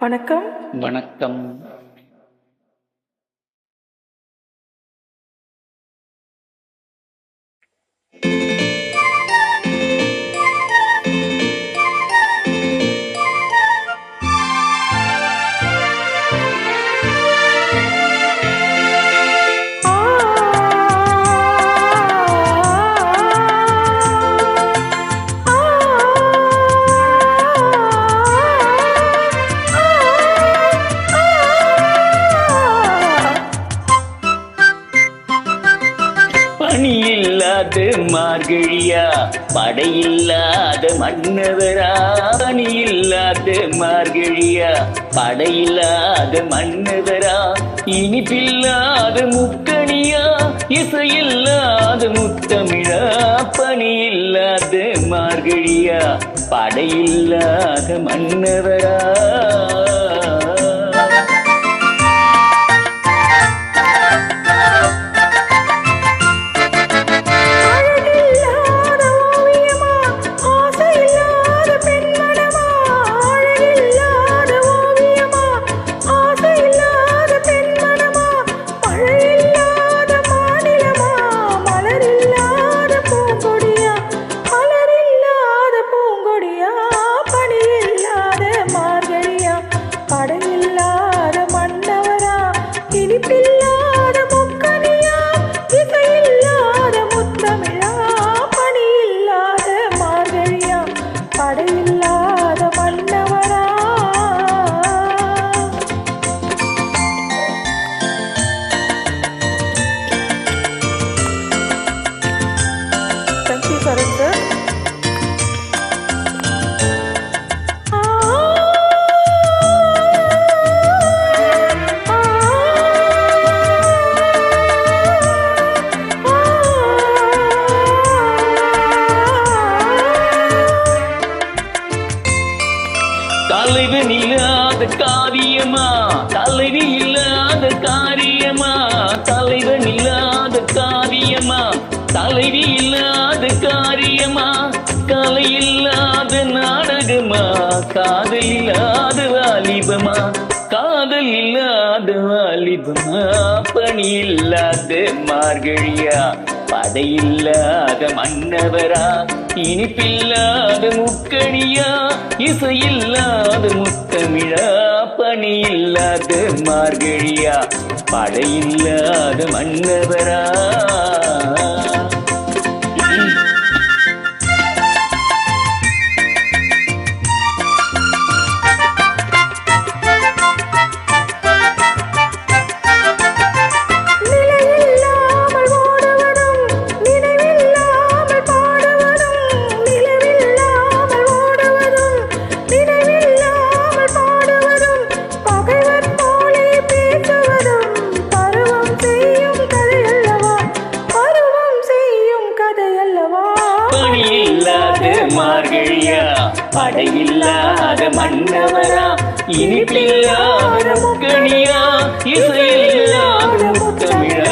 வணக்கம். வணக்கம். பணியில்லாத மார்கழியா, படையில்லாத மன்னவரா. பணியில்லாத மார்கழியா, படையில்லாத மன்னவரா. இனிப்பில்லாத முக்கணியா, இசையில்லாத முத்தமிழா. பணியில்லாத மார்கழியா, படையில்லாத மன்னவரா. தலைவன் இல்லாத காரியமா, தலைவி இல்லாத காரியமா. தலைவன் இல்லாத காரியமா, தலைவி இல்லாத காரியமா. கலை இல்லாத நாடகமா, காதல் இல்லாத வாலிபமா. காதல் இல்லாத வாலிபமா. பணி இல்லாத மார்கழியா, படையில்லாத மன்னவரா. இனிப்பில்லாத முக்கணியா, இசையில்லாத முத்தமிழா. பணியில்லாத மார்கழியா, படையில்லாத மன்னவரா. மார்கழியா, படையில்லாத மன்னவரா. இனிப்பில்லாத முக்கணியா, இசையில்லாத முத்தமிழா.